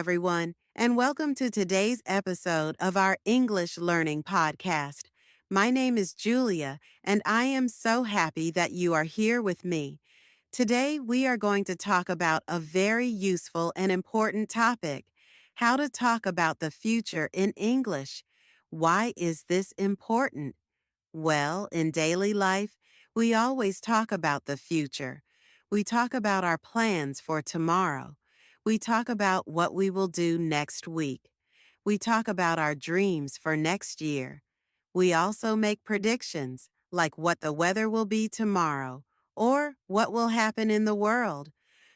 everyone, and welcome to today's episode of our English Learning Podcast. My name is Julia, and I am so happy that you are here with me. Today, we are going to talk about a very useful and important topic: how to talk about the future in English. Why is this important? Well, in daily life, we always talk about the future. We talk about our plans for tomorrow. We talk about what we will do next week. We talk about our dreams for next year. We also make predictions, like what the weather will be tomorrow or what will happen in the world.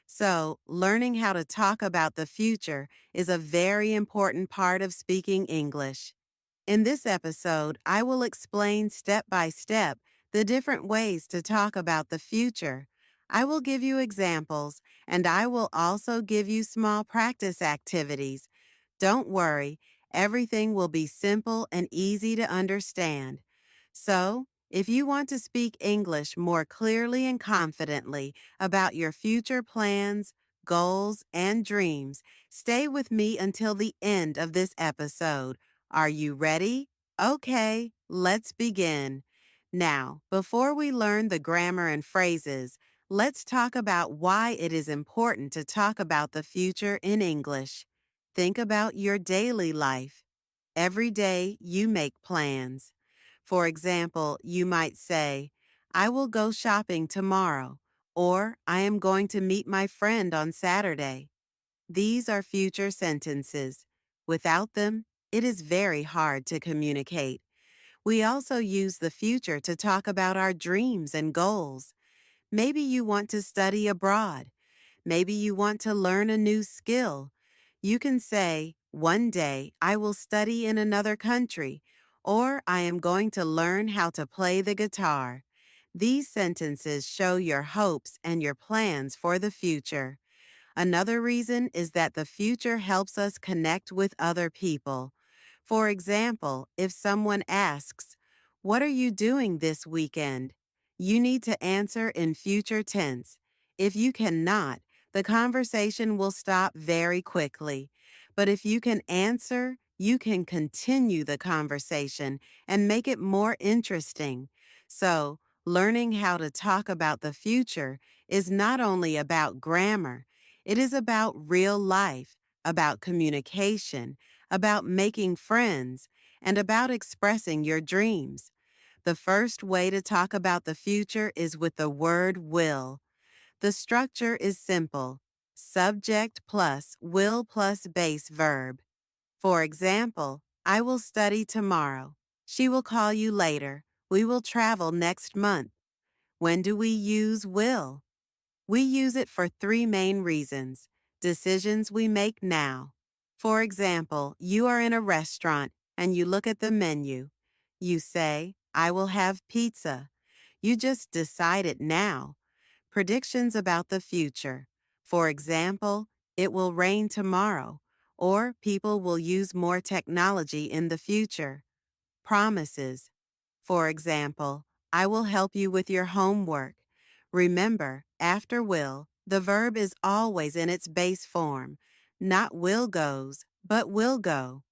So, learning how to talk about the future is a very important part of speaking English. In this episode, I will explain step by step the different ways to talk about the future. I will give you examples, and I will also give you small practice activities. Don't worry, everything will be simple and easy to understand. So, if you want to speak English more clearly and confidently about your future plans, goals, and dreams, stay with me until the end of this episode. Are you ready? Okay, let's begin. Now, before we learn the grammar and phrases, let's talk about why it is important to talk about the future in English. Think about your daily life. Every day you make plans. For example, you might say, I will go shopping tomorrow, or I am going to meet my friend on Saturday. These are future sentences. Without them, it is very hard to communicate. We also use the future to talk about our dreams and goals. Maybe you want to study abroad. Maybe you want to learn a new skill. You can say, one day I will study in another country, or I am going to learn how to play the guitar. These sentences show your hopes and your plans for the future. Another reason is that the future helps us connect with other people. For example, if someone asks, what are you doing this weekend? You need to answer in future tense. If you cannot, the conversation will stop very quickly. But if you can answer, you can continue the conversation and make it more interesting. So, learning how to talk about the future is not only about grammar, it is about real life, about communication, about making friends, and about expressing your dreams. The first way to talk about the future is with the word will. The structure is simple: subject plus will plus base verb. For example, I will study tomorrow. She will call you later. We will travel next month. When do we use will? We use it for three main reasons: decisions we make now. For example, you are in a restaurant and you look at the menu. You say, I will have pizza. You just decide it now. Predictions about the future. For example, it will rain tomorrow, or people will use more technology in the future. Promises. For example, I will help you with your homework. Remember, after will, the verb is always in its base form. Not will goes, but will go.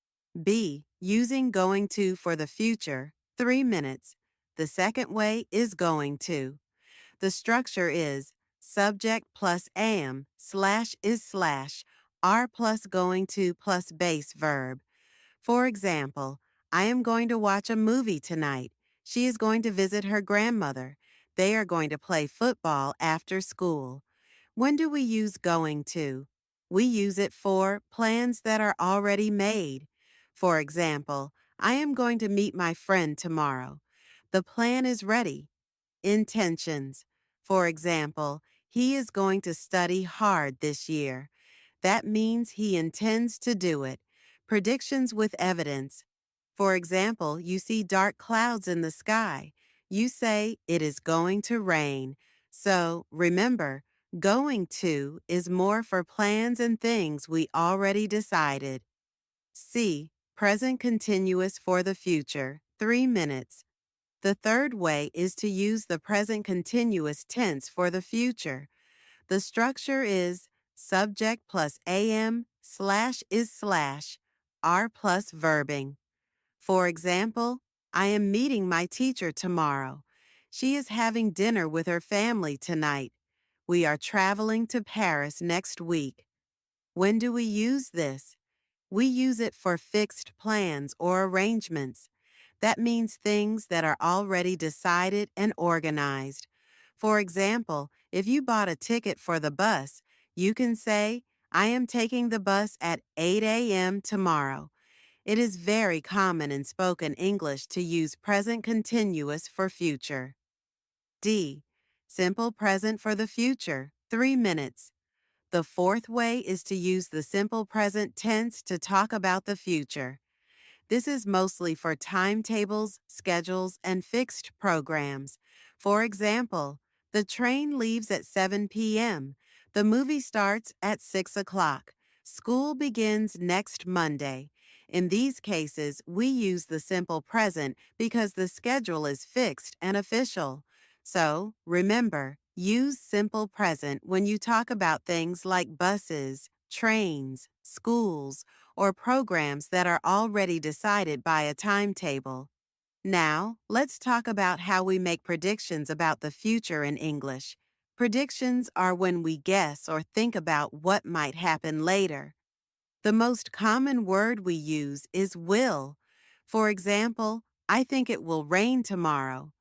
B. Using going to for the future, 3 minutes. The second way is going to. The structure is subject plus am slash is slash are plus going to plus base verb. For example, I am going to watch a movie tonight. She is going to visit her grandmother. They are going to play football after school. When do we use going to? We use it for plans that are already made. For example, I am going to meet my friend tomorrow. The plan is ready. Intentions. For example, he is going to study hard this year. That means he intends to do it. Predictions with evidence. For example, you see dark clouds in the sky. You say it is going to rain. So remember, going to is more for plans and things we already decided. C. Present continuous for the future, 3 minutes. The third way is to use the present continuous tense for the future. The structure is subject plus am slash is slash, are plus verbing. For example, I am meeting my teacher tomorrow. She is having dinner with her family tonight. We are traveling to Paris next week. When do we use this? We use it for fixed plans or arrangements. That means things that are already decided and organized. For example, if you bought a ticket for the bus, you can say, I am taking the bus at 8 a.m. tomorrow. It is very common in spoken English to use present continuous for future. D. Simple present for the future, 3 minutes. The fourth way is to use the simple present tense to talk about the future. This is mostly for timetables, schedules, and fixed programs. For example, the train leaves at 7 p.m. The movie starts at 6 o'clock. School begins next Monday. In these cases, we use the simple present because the schedule is fixed and official. So, remember, use simple present when you talk about things like buses, trains, schools, or programs that are already decided by a timetable. Now, let's talk about how we make predictions about the future in English. Predictions are when we guess or think about what might happen later. The most common word we use is will. For example, I think it will rain tomorrow.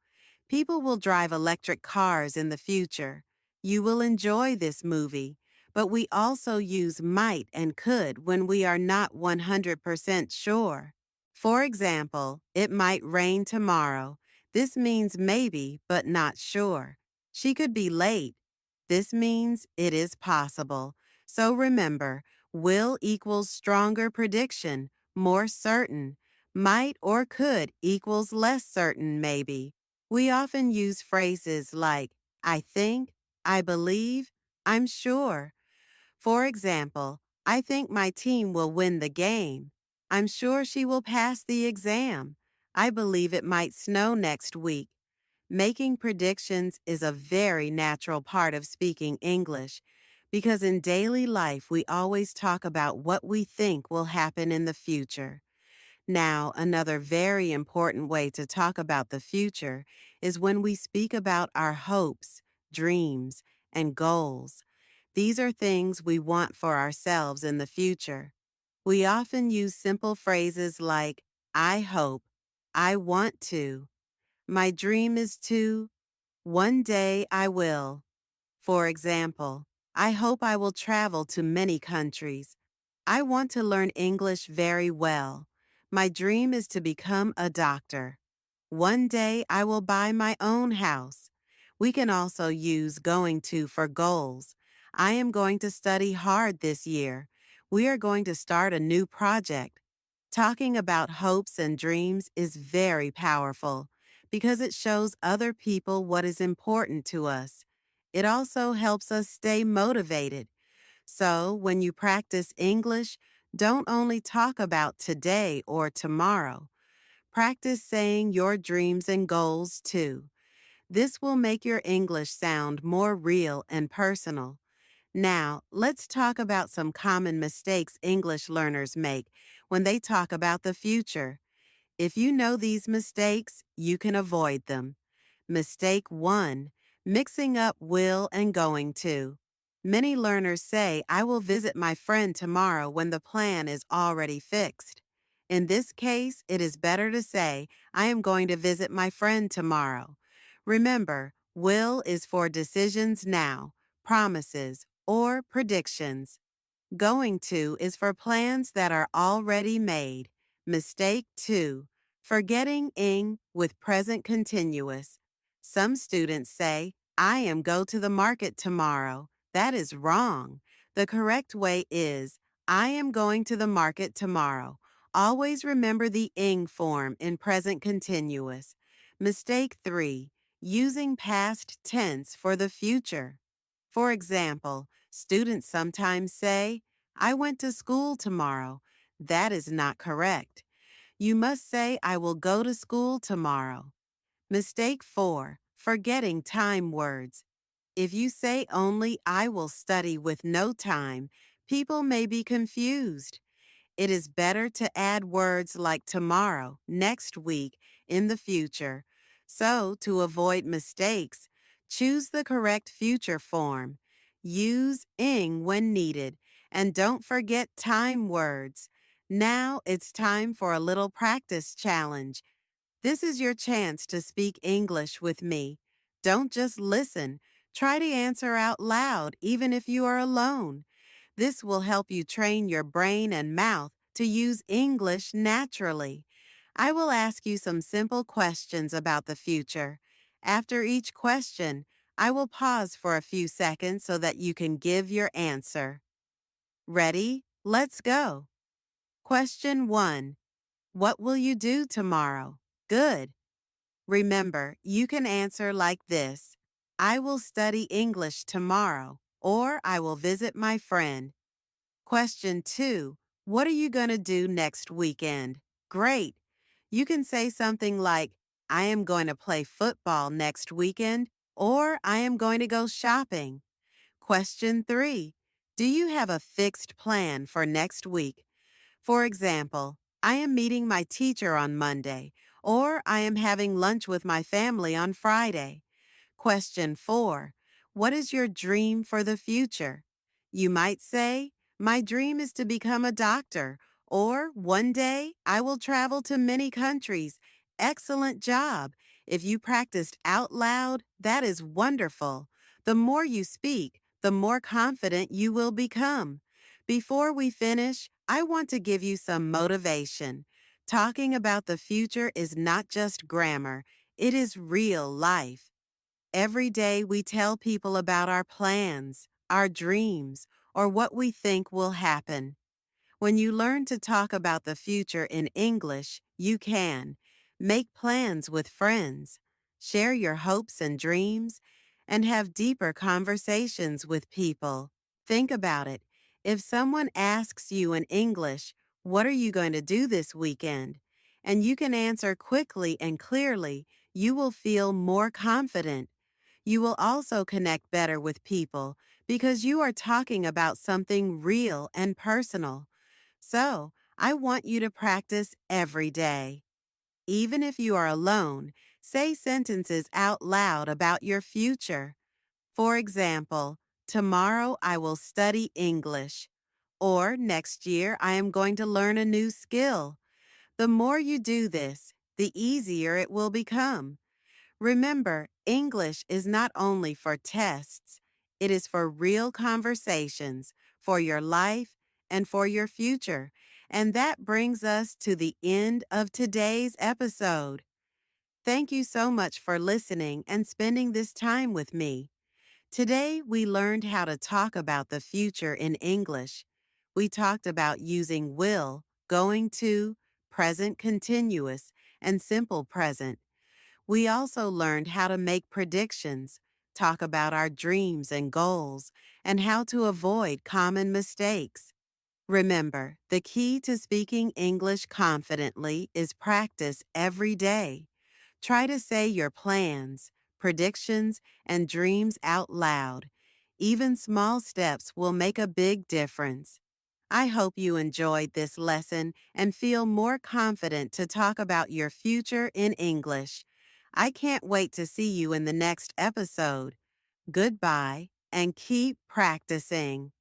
People will drive electric cars in the future. You will enjoy this movie, but we also use might and could when we are not 100% sure. For example, it might rain tomorrow. This means maybe, but not sure. She could be late. This means it is possible. So remember, will equals stronger prediction, more certain. Might or could equals less certain, maybe. We often use phrases like, I think, I believe, I'm sure. For example, I think my team will win the game. I'm sure she will pass the exam. I believe it might snow next week. Making predictions is a very natural part of speaking English because in daily life we always talk about what we think will happen in the future. Now, another very important way to talk about the future is when we speak about our hopes, dreams, and goals. These are things we want for ourselves in the future. We often use simple phrases like, I hope, I want to, my dream is to, one day I will. For example, I hope I will travel to many countries. I want to learn English very well. My dream is to become a doctor. One day I will buy my own house. We can also use going to for goals. I am going to study hard this year. We are going to start a new project. Talking about hopes and dreams is very powerful because it shows other people what is important to us. It also helps us stay motivated. So, when you practice English, don't only talk about today or tomorrow. Practice saying your dreams and goals too. This will make your English sound more real and personal. Now, let's talk about some common mistakes English learners make when they talk about the future. If you know these mistakes, you can avoid them. Mistake 1. Mixing up will and going to. Many learners say, I will visit my friend tomorrow when the plan is already fixed. In this case, it is better to say, I am going to visit my friend tomorrow. Remember, will is for decisions now, promises, or predictions. Going to is for plans that are already made. Mistake 2. Forgetting ing with present continuous. Some students say, I am go to the market tomorrow. That is wrong. The correct way is, I am going to the market tomorrow. Always remember the ing form in present continuous. Mistake 3. Using past tense for the future. For example, students sometimes say, I went to school tomorrow. That is not correct. You must say, I will go to school tomorrow. Mistake 4. Forgetting time words. If you say only, I will study with no time, People may be confused. It is better to add words like tomorrow, next week, in the future. So, to avoid mistakes, choose the correct future form. Use ing when needed, and don't forget time words. Now it's time for a little practice challenge. This is your chance to speak English with me. Don't just listen. Try to answer out loud, even if you are alone. This will help you train your brain and mouth to use English naturally. I will ask you some simple questions about the future. After each question, I will pause for a few seconds so that you can give your answer. Ready? Let's go. Question 1. What will you do tomorrow? Good. Remember, you can answer like this: I will study English tomorrow, or I will visit my friend. Question 2. What are you going to do next weekend? Great. You can say something like, I am going to play football next weekend, or I am going to go shopping. Question 3. Do you have a fixed plan for next week? For example, I am meeting my teacher on Monday, or I am having lunch with my family on Friday. Question 4. What is your dream for the future? You might say, my dream is to become a doctor, or one day I will travel to many countries. Excellent job. If you practiced out loud, that is wonderful. The more you speak, the more confident you will become. Before we finish, I want to give you some motivation. Talking about the future is not just grammar, it is real life. Every day we tell people about our plans, our dreams, or what we think will happen. When you learn to talk about the future in English, you can make plans with friends, share your hopes and dreams, and have deeper conversations with people. Think about it. If someone asks you in English, what are you going to do this weekend? And you can answer quickly and clearly, you will feel more confident. You will also connect better with people because you are talking about something real and personal. So, I want you to practice every day. Even if you are alone, say sentences out loud about your future. For example, tomorrow I will study English. Or next year I am going to learn a new skill. The more you do this, the easier it will become. Remember, English is not only for tests, it is for real conversations, for your life, and for your future. And that brings us to the end of today's episode. Thank you so much for listening and spending this time with me. Today, we learned how to talk about the future in English. We talked about using will, going to, present continuous, and simple present. We also learned how to make predictions, talk about our dreams and goals, and how to avoid common mistakes. Remember, the key to speaking English confidently is practice every day. Try to say your plans, predictions, and dreams out loud. Even small steps will make a big difference. I hope you enjoyed this lesson and feel more confident to talk about your future in English. I can't wait to see you in the next episode. Goodbye and keep practicing.